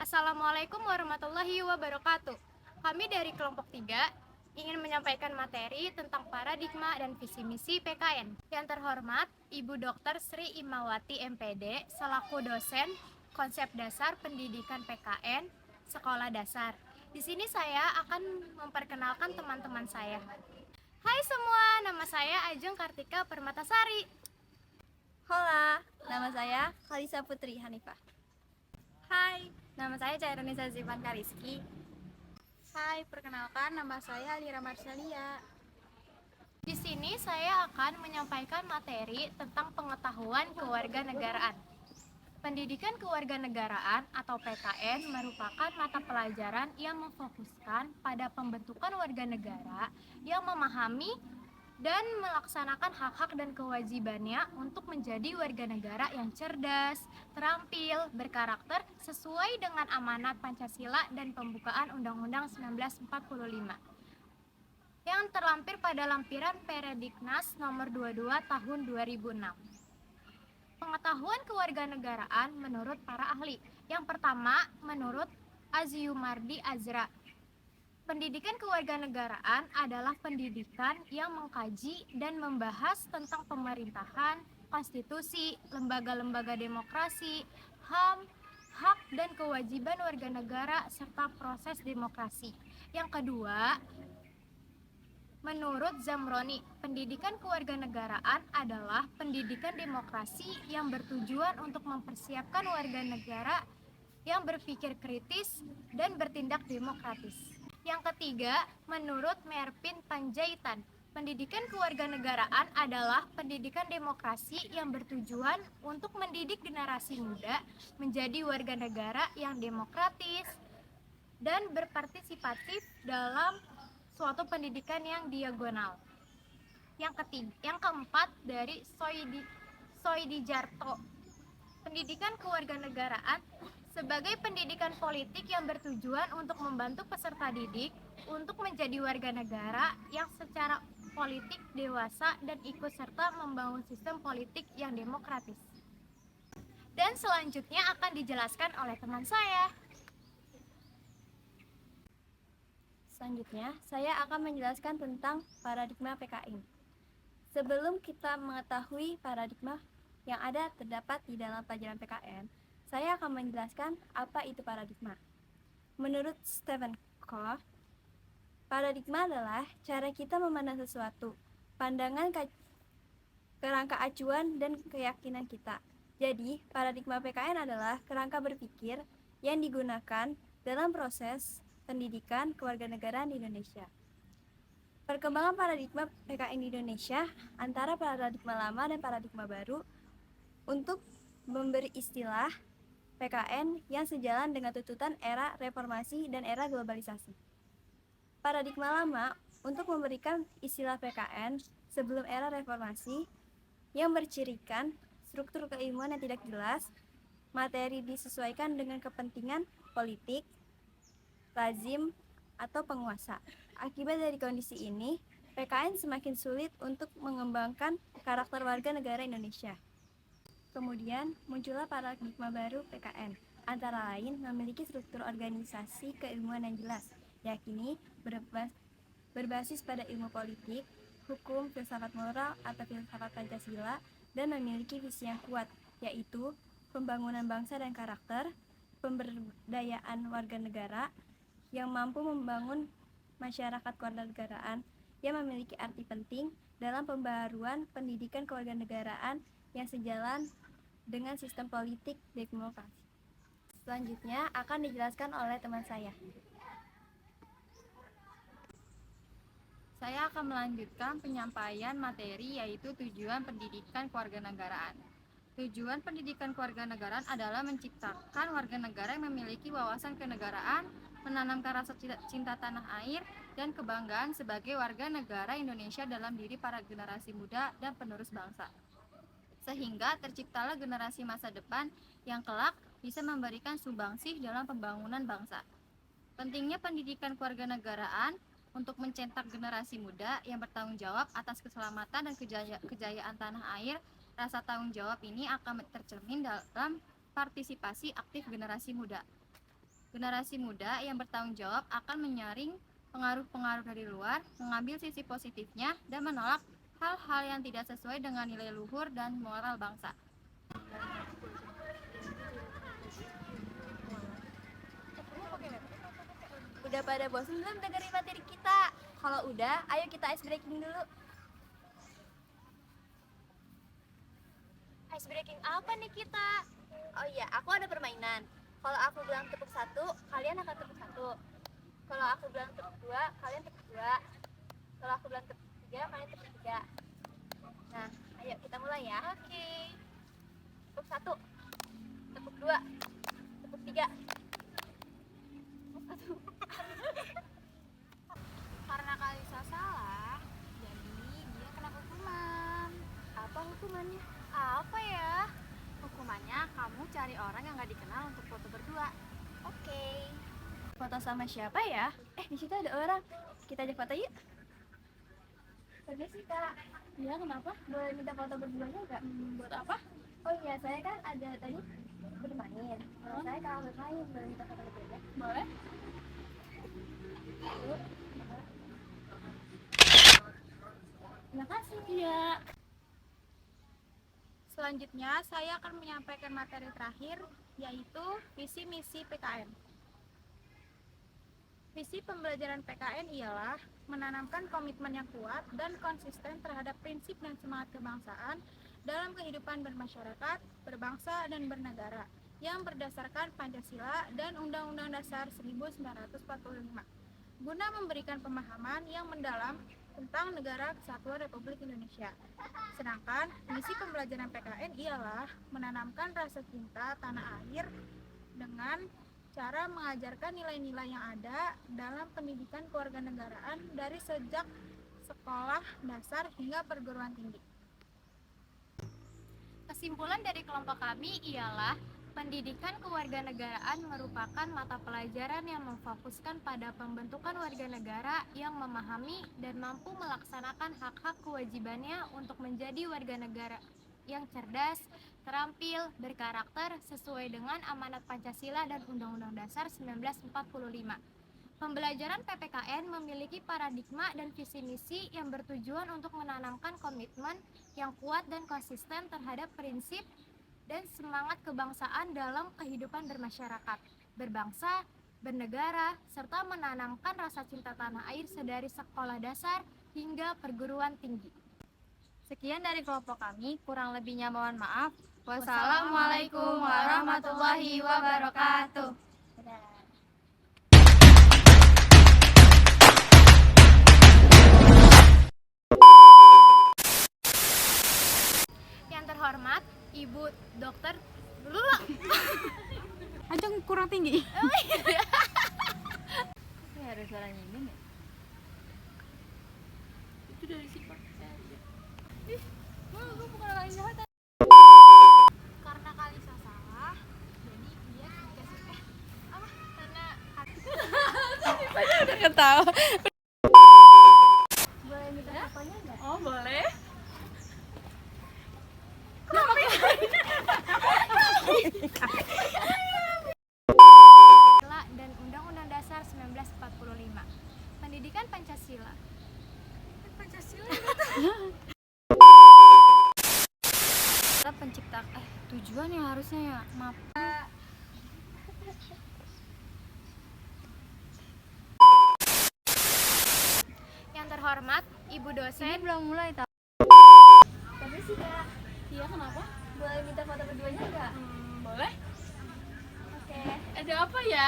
Assalamualaikum warahmatullahi wabarakatuh. Kami dari kelompok 3 ingin menyampaikan materi tentang paradigma dan visi misi PKN. Yang terhormat, Ibu Dr. Sri Imawati MPD selaku dosen konsep dasar pendidikan PKN Sekolah Dasar. Di sini saya akan memperkenalkan teman-teman saya. Hai semua, nama saya Ajeng Kartika Permatasari. Hola, nama saya Kalisa Putri Hanifah. Hai, nama saya Cairunisa Zivan Kariski. Hai, perkenalkan nama saya Alira Marsalia. Di sini saya akan menyampaikan materi tentang pengetahuan kewarganegaraan. Pendidikan kewarganegaraan atau PKN merupakan mata pelajaran yang memfokuskan pada pembentukan warga negara yang memahami dan melaksanakan hak-hak dan kewajibannya untuk menjadi warga negara yang cerdas, terampil, berkarakter sesuai dengan amanat Pancasila dan pembukaan Undang-Undang 1945 yang terlampir pada lampiran Perendiknas nomor 22 tahun 2006. Pengetahuan kewarganegaraan menurut para ahli. Yang pertama, menurut Aziumardi Azra, pendidikan kewarganegaraan adalah pendidikan yang mengkaji dan membahas tentang pemerintahan, konstitusi, lembaga-lembaga demokrasi, HAM, hak dan kewajiban warga negara, serta proses demokrasi. Yang kedua, menurut Zamroni, pendidikan kewarganegaraan adalah pendidikan demokrasi yang bertujuan untuk mempersiapkan warga negara yang berpikir kritis dan bertindak demokratis. Yang ketiga, menurut Merpin Panjaitan, pendidikan kewarganegaraan adalah pendidikan demokrasi yang bertujuan untuk mendidik generasi muda menjadi warga negara yang demokratis dan berpartisipatif dalam suatu pendidikan yang diagonal. Yang keempat dari Soidijarto, pendidikan kewarganegaraan sebagai pendidikan politik yang bertujuan untuk membantu peserta didik untuk menjadi warga negara yang secara politik dewasa dan ikut serta membangun sistem politik yang demokratis. Dan selanjutnya akan dijelaskan oleh teman saya. Selanjutnya, saya akan menjelaskan tentang paradigma PKN. Sebelum kita mengetahui paradigma yang terdapat di dalam pelajaran PKN, saya akan menjelaskan apa itu paradigma. Menurut Stephen Koh, paradigma adalah cara kita memandang sesuatu, pandangan kerangka acuan dan keyakinan kita. Jadi, paradigma PKN adalah kerangka berpikir yang digunakan dalam proses pendidikan kewarganegaraan di Indonesia. Perkembangan paradigma PKN di Indonesia antara paradigma lama dan paradigma baru untuk memberi istilah PKN yang sejalan dengan tuntutan era reformasi dan era globalisasi. Paradigma lama untuk memberikan istilah PKN sebelum era reformasi yang bercirikan struktur keilmuan yang tidak jelas, materi disesuaikan dengan kepentingan politik, lazim, atau penguasa. Akibat dari kondisi ini, PKN semakin sulit untuk mengembangkan karakter warga negara Indonesia. Kemudian muncullah paradigma baru PKN, antara lain memiliki struktur organisasi keilmuan yang jelas, yakni berbasis pada ilmu politik, hukum, filsafat moral atau filsafat Pancasila, dan memiliki visi yang kuat, yaitu pembangunan bangsa dan karakter, pemberdayaan warga negara yang mampu membangun masyarakat kewarganegaraan yang memiliki arti penting dalam pembaharuan pendidikan kewarganegaraan yang sejalan dengan sistem politik demokrasi. Selanjutnya akan dijelaskan oleh teman saya. Saya akan melanjutkan penyampaian materi yaitu tujuan pendidikan kewarganegaraan. Tujuan pendidikan kewarganegaraan adalah menciptakan warga negara yang memiliki wawasan kenegaraan, menanamkan rasa cinta tanah air, dan kebanggaan sebagai warga negara Indonesia dalam diri para generasi muda dan penerus bangsa. Sehingga terciptalah generasi masa depan yang kelak bisa memberikan sumbangsih dalam pembangunan bangsa. Pentingnya pendidikan kewarganegaraan untuk mencetak generasi muda yang bertanggung jawab atas keselamatan dan kejayaan tanah air. Rasa tanggung jawab ini akan tercermin dalam partisipasi aktif generasi muda. Generasi muda yang bertanggung jawab akan menyaring pengaruh-pengaruh dari luar, mengambil sisi positifnya, dan menolak hal-hal yang tidak sesuai dengan nilai luhur dan moral bangsa. Udah pada bosan belum dengerin materi kita? Kalau udah, ayo kita ice breaking dulu. Ice breaking apa nih kita? Oh iya, aku ada permainan. Kalau aku bilang tepuk satu, kalian akan tepuk satu. Kalau aku bilang tepuk dua, kalian tepuk dua. Kalau aku bilang tepuk tiga, kalian tepuk tiga. Nah, ayo kita mulai ya. Oke. Tepuk satu, tepuk dua, tepuk tiga. Karena Kalisa salah, jadi dia kena hukuman. Apa hukumannya? Apa ya? Hukumannya kamu cari orang yang gak dikenal untuk foto berdua. Oke. Foto sama siapa ya? Di situ ada orang. Kita ajak foto yuk. Permisi kak. Ya, kenapa? Boleh minta foto berduanya nggak? Buat apa? Oh iya, saya kan ada tadi bermain. Saya kalau bermain, boleh minta foto berduanya? Boleh. Terima kasih. Iya. Selanjutnya, saya akan menyampaikan materi terakhir, yaitu visi misi PKN. Visi pembelajaran PKN ialah menanamkan komitmen yang kuat dan konsisten terhadap prinsip dan semangat kebangsaan dalam kehidupan bermasyarakat, berbangsa, dan bernegara yang berdasarkan Pancasila dan Undang-Undang Dasar 1945, guna memberikan pemahaman yang mendalam tentang Negara Kesatuan Republik Indonesia. Sedangkan misi pembelajaran PKN ialah menanamkan rasa cinta tanah air dengan cara mengajarkan nilai-nilai yang ada dalam pendidikan kewarganegaraan dari sejak sekolah dasar hingga perguruan tinggi. Kesimpulan dari kelompok kami ialah pendidikan kewarganegaraan merupakan mata pelajaran yang memfokuskan pada pembentukan warga negara yang memahami dan mampu melaksanakan hak-hak kewajibannya untuk menjadi warga negara yang cerdas, terampil, berkarakter sesuai dengan amanat Pancasila dan Undang-Undang Dasar 1945. Pembelajaran PPKN memiliki paradigma dan visi misi yang bertujuan untuk menanamkan komitmen yang kuat dan konsisten terhadap prinsip dan semangat kebangsaan dalam kehidupan bermasyarakat, berbangsa, bernegara, serta menanamkan rasa cinta tanah air sedari sekolah dasar hingga perguruan tinggi. Sekian dari kelompok kami, kurang lebihnya mohon maaf. Wassalamualaikum warahmatullahi wabarakatuh. Yang terhormat, Ibu Dokter Ajeng kurang tinggi. Ini harus suaranya ini nih. itu dari sifat Karena Kalisa salah, jadi dia dikasih Boleh minta fotonya nggak? Oh, boleh. Dan Undang-Undang Dasar 1945. Pendidikan Pancasila. Kita pencipta tujuan ya harusnya ya. Maaf. Yang terhormat, Ibu dosen. Ini belum mulai tau. Permisi kak. Iya, kenapa? Boleh minta foto berduanya nggak? Boleh. Oke. Ada apa ya?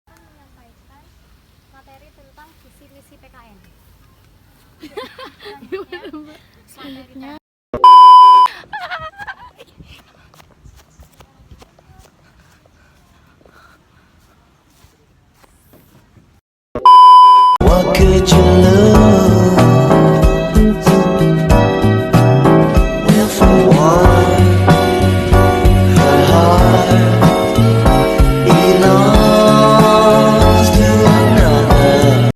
Menyampaikan materi tentang visi misi PKN. Selanjutnya, materi